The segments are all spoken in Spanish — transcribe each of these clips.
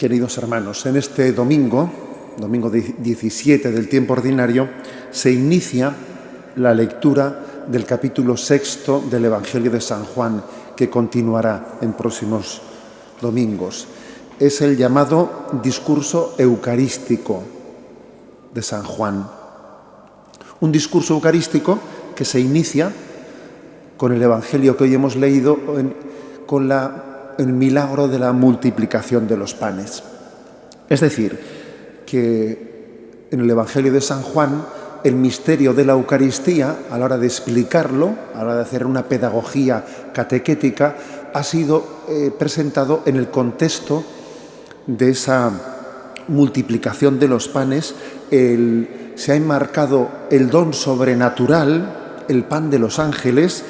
Queridos hermanos, en este domingo 17 del tiempo ordinario, se inicia la lectura del capítulo 6 del Evangelio de San Juan, que continuará en próximos domingos. Es el llamado discurso eucarístico de San Juan. Un discurso eucarístico que se inicia con el Evangelio que hoy hemos leído, con el milagro de la multiplicación de los panes. Es decir, que en el Evangelio de San Juan el misterio de la Eucaristía, a la hora de explicarlo, a la hora de hacer una pedagogía catequética, ha sido presentado en el contexto de esa multiplicación de los panes. Se ha enmarcado el don sobrenatural, el pan de los ángeles,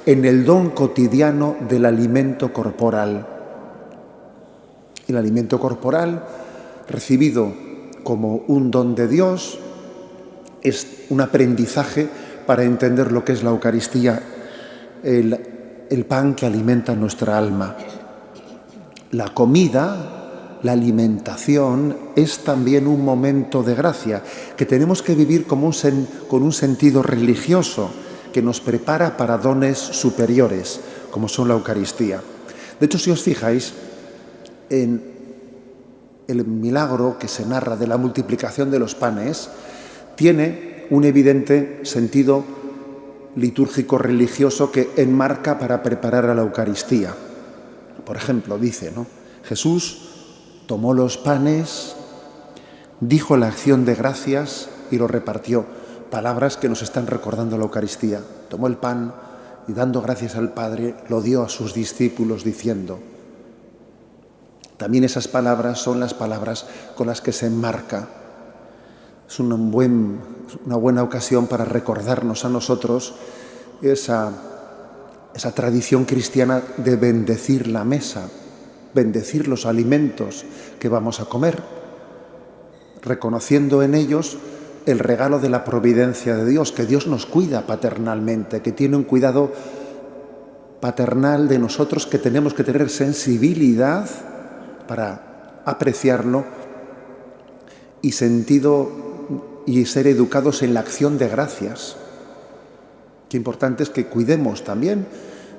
en el don cotidiano del alimento corporal. El alimento corporal, recibido como un don de Dios, es un aprendizaje para entender lo que es la Eucaristía, el pan que alimenta nuestra alma. La comida, la alimentación, es también un momento de gracia que tenemos que vivir con un sentido religioso que nos prepara para dones superiores, como son la Eucaristía. De hecho, si os fijáis, en el milagro que se narra de la multiplicación de los panes, tiene un evidente sentido litúrgico religioso que enmarca para preparar a la Eucaristía. Por ejemplo, dice, ¿no? Jesús tomó los panes, dijo la acción de gracias y lo repartió. Palabras que nos están recordando la Eucaristía. Tomó el pan y, dando gracias al Padre, lo dio a sus discípulos diciendo. También esas palabras son las palabras con las que se enmarca. Es una buena ocasión para recordarnos a nosotros esa tradición cristiana de bendecir la mesa, bendecir los alimentos que vamos a comer, reconociendo en ellos el regalo de la providencia de Dios, que Dios nos cuida paternalmente, que tiene un cuidado paternal de nosotros, que tenemos que tener sensibilidad para apreciarlo y sentido y ser educados en la acción de gracias. Qué importante es que cuidemos también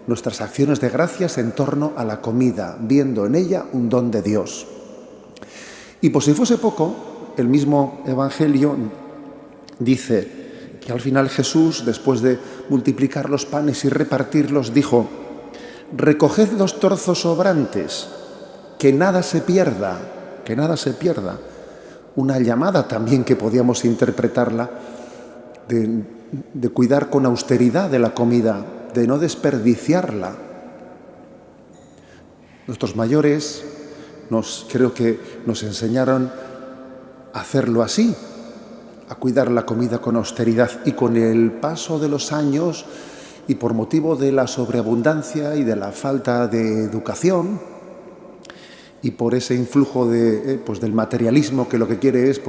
nuestras acciones de gracias en torno a la comida, viendo en ella un don de Dios. Y por si fuese poco, el mismo Evangelio dice que al final Jesús, después de multiplicar los panes y repartirlos, dijo: recoged los trozos sobrantes, que nada se pierda, que nada se pierda. Una llamada también que podíamos interpretarla de cuidar con austeridad de la comida, de no desperdiciarla. Nuestros mayores creo que nos enseñaron a hacerlo así, a cuidar la comida con austeridad, y con el paso de los años y por motivo de la sobreabundancia y de la falta de educación y por ese influjo del materialismo, que lo que quiere es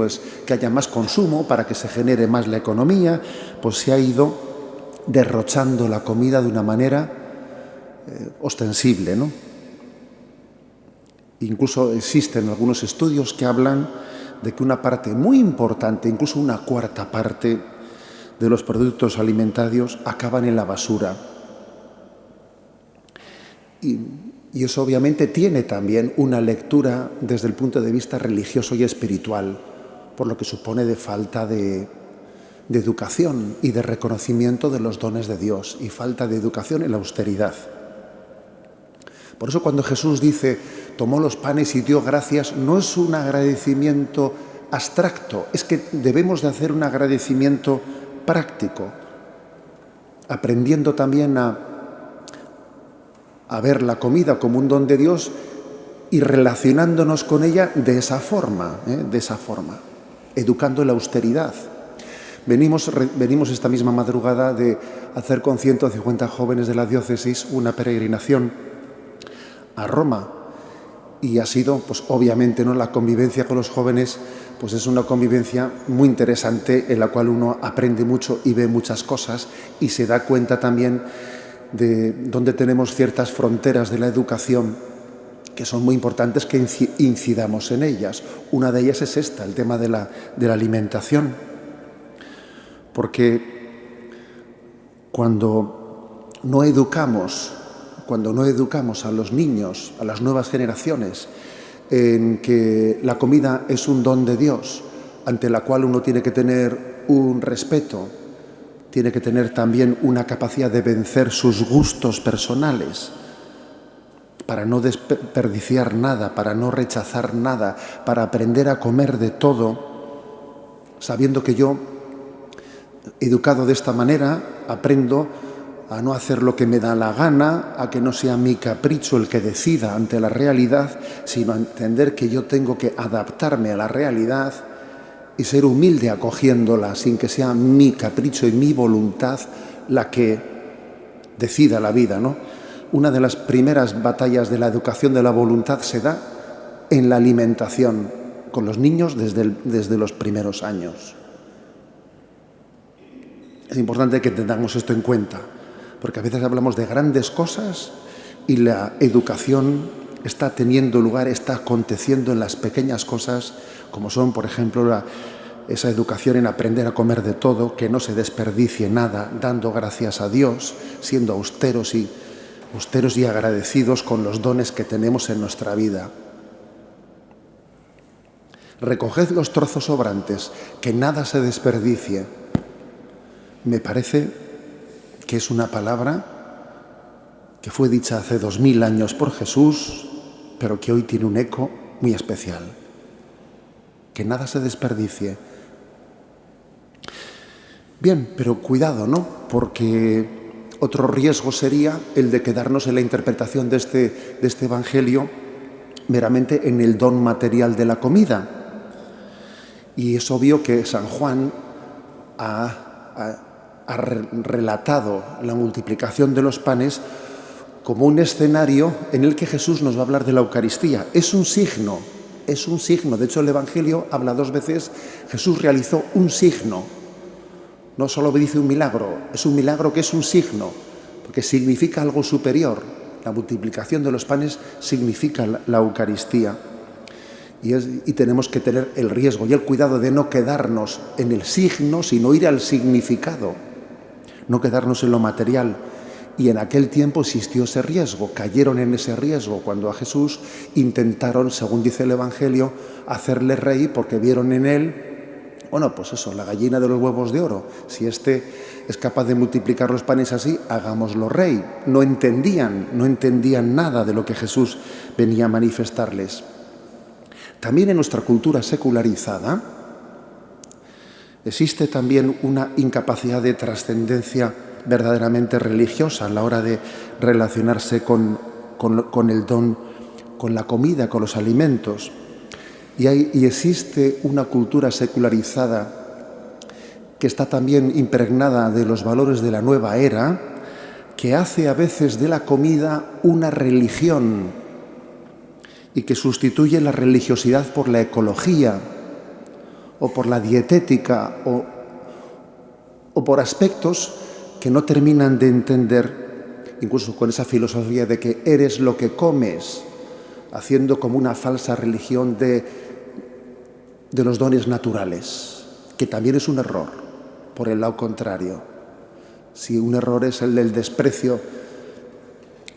que haya más consumo para que se genere más la economía, pues se ha ido derrochando la comida de una manera ostensible, ¿no? Incluso existen algunos estudios que hablan de que una parte muy importante, incluso una cuarta parte de los productos alimentarios acaban en la basura. Y eso obviamente tiene también una lectura desde el punto de vista religioso y espiritual, por lo que supone de falta de educación y de reconocimiento de los dones de Dios, y falta de educación en la austeridad. Por eso cuando Jesús dice, tomó los panes y dio gracias, no es un agradecimiento abstracto, es que debemos de hacer un agradecimiento práctico, aprendiendo también a ver la comida como un don de Dios y relacionándonos con ella de esa forma, educando la austeridad. Venimos esta misma madrugada de hacer con 150 jóvenes de la diócesis una peregrinación a Roma, y ha sido, obviamente, ¿no?, la convivencia con los jóvenes, es una convivencia muy interesante en la cual uno aprende mucho y ve muchas cosas y se da cuenta también de dónde tenemos ciertas fronteras de la educación que son muy importantes que incidamos en ellas. Una de ellas es esta, el tema de la alimentación. Porque cuando no educamos a los niños, a las nuevas generaciones, en que la comida es un don de Dios, ante la cual uno tiene que tener un respeto, tiene que tener también una capacidad de vencer sus gustos personales, para no desperdiciar nada, para no rechazar nada, para aprender a comer de todo, sabiendo que yo, educado de esta manera, aprendo a no hacer lo que me da la gana, a que no sea mi capricho el que decida ante la realidad, sino a entender que yo tengo que adaptarme a la realidad y ser humilde acogiéndola, sin que sea mi capricho y mi voluntad la que decida la vida, ¿no? Una de las primeras batallas de la educación de la voluntad se da en la alimentación con los niños desde los primeros años. Es importante que tengamos esto en cuenta, porque a veces hablamos de grandes cosas y la educación está teniendo lugar, está aconteciendo en las pequeñas cosas, como son, por ejemplo, esa educación en aprender a comer de todo, que no se desperdicie nada, dando gracias a Dios, siendo austeros y agradecidos con los dones que tenemos en nuestra vida. Recoged los trozos sobrantes, que nada se desperdicie. Me parece que es una palabra que fue dicha hace 2000 años por Jesús, pero que hoy tiene un eco muy especial. Que nada se desperdicie. Bien, pero cuidado, ¿no? Porque otro riesgo sería el de quedarnos en la interpretación de este Evangelio meramente en el don material de la comida. Y es obvio que San Juan ha relatado la multiplicación de los panes como un escenario en el que Jesús nos va a hablar de la Eucaristía. Es un signo. De hecho, el Evangelio habla 2 veces, Jesús realizó un signo. No solo dice un milagro, es un milagro que es un signo, porque significa algo superior. La multiplicación de los panes significa la Eucaristía. Y tenemos que tener el riesgo y el cuidado de no quedarnos en el signo, sino ir al significado, no quedarnos en lo material. Y en aquel tiempo existió ese riesgo, cayeron en ese riesgo cuando a Jesús intentaron, según dice el Evangelio, hacerle rey porque vieron en él, pues eso, la gallina de los huevos de oro. Si éste es capaz de multiplicar los panes así, hagámoslo rey. No entendían nada de lo que Jesús venía a manifestarles. También en nuestra cultura secularizada existe también una incapacidad de trascendencia verdaderamente religiosa a la hora de relacionarse con el don, con la comida, con los alimentos. Y existe una cultura secularizada que está también impregnada de los valores de la nueva era, que hace a veces de la comida una religión y que sustituye la religiosidad por la ecología o por la dietética o por aspectos que no terminan de entender, incluso con esa filosofía de que eres lo que comes, haciendo como una falsa religión de los dones naturales, que también es un error, por el lado contrario. Si un error es el del desprecio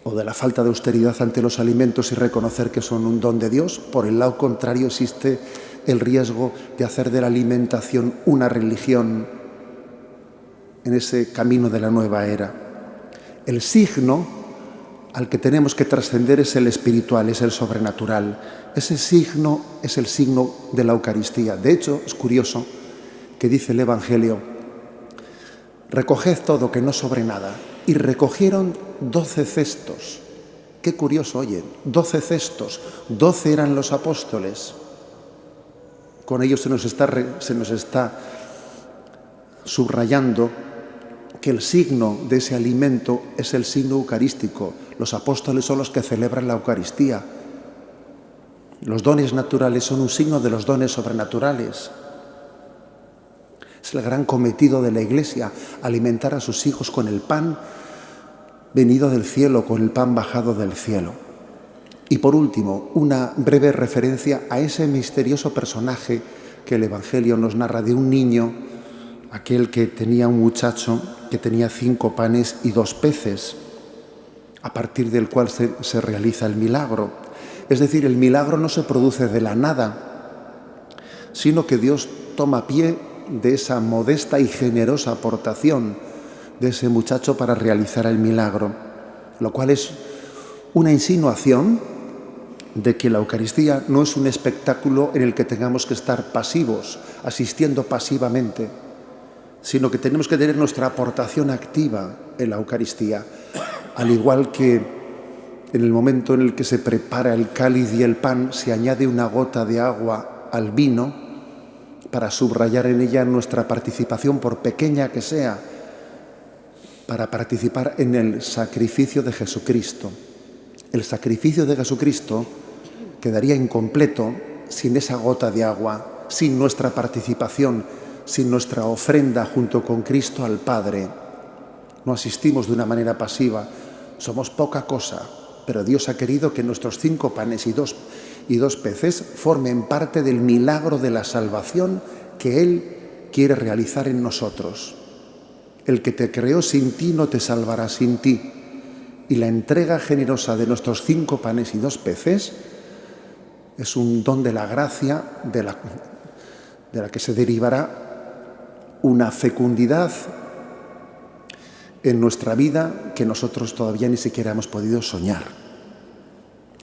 o de la falta de austeridad ante los alimentos y reconocer que son un don de Dios, por el lado contrario existe el riesgo de hacer de la alimentación una religión en ese camino de la nueva era. El signo al que tenemos que trascender es el espiritual, es el sobrenatural. Ese signo es el signo de la Eucaristía. De hecho, es curioso que dice el Evangelio: recoged todo, que no sobre nada. Y recogieron 12 cestos. Qué curioso, oye, 12 cestos. 12 eran los apóstoles. Con ello se nos está subrayando que el signo de ese alimento es el signo eucarístico. Los apóstoles son los que celebran la Eucaristía. Los dones naturales son un signo de los dones sobrenaturales. Es el gran cometido de la Iglesia, alimentar a sus hijos con el pan venido del cielo, con el pan bajado del cielo. Y por último, una breve referencia a ese misterioso personaje que el Evangelio nos narra, de un niño, aquel que tenía un muchacho que tenía 5 panes y 2 peces, a partir del cual se realiza el milagro. Es decir, el milagro no se produce de la nada, sino que Dios toma pie de esa modesta y generosa aportación de ese muchacho para realizar el milagro, lo cual es una insinuación de que la Eucaristía no es un espectáculo en el que tengamos que estar pasivos, asistiendo pasivamente, sino que tenemos que tener nuestra aportación activa en la Eucaristía, al igual que en el momento en el que se prepara el cáliz y el pan, se añade una gota de agua al vino para subrayar en ella nuestra participación, por pequeña que sea, para participar en el sacrificio de Jesucristo. El sacrificio de Jesucristo quedaría incompleto sin esa gota de agua, sin nuestra participación, sin nuestra ofrenda junto con Cristo al Padre. No asistimos de una manera pasiva, somos poca cosa, pero Dios ha querido que nuestros 5 panes y dos peces formen parte del milagro de la salvación que Él quiere realizar en nosotros. El que te creó sin ti no te salvará sin ti. Y la entrega generosa de nuestros 5 panes y 2 peces es un don de la gracia de la que se derivará una fecundidad en nuestra vida que nosotros todavía ni siquiera hemos podido soñar.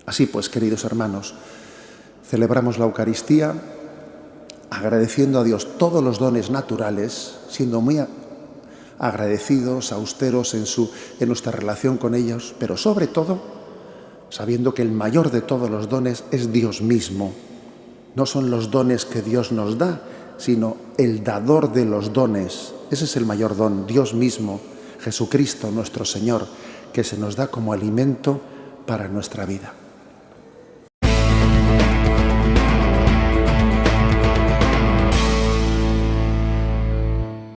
Así pues, queridos hermanos, celebramos la Eucaristía agradeciendo a Dios todos los dones naturales, siendo muy agradecidos, austeros en nuestra relación con ellos, pero sobre todo sabiendo que el mayor de todos los dones es Dios mismo. No son los dones que Dios nos da, sino el dador de los dones. Ese es el mayor don, Dios mismo, Jesucristo nuestro Señor, que se nos da como alimento para nuestra vida.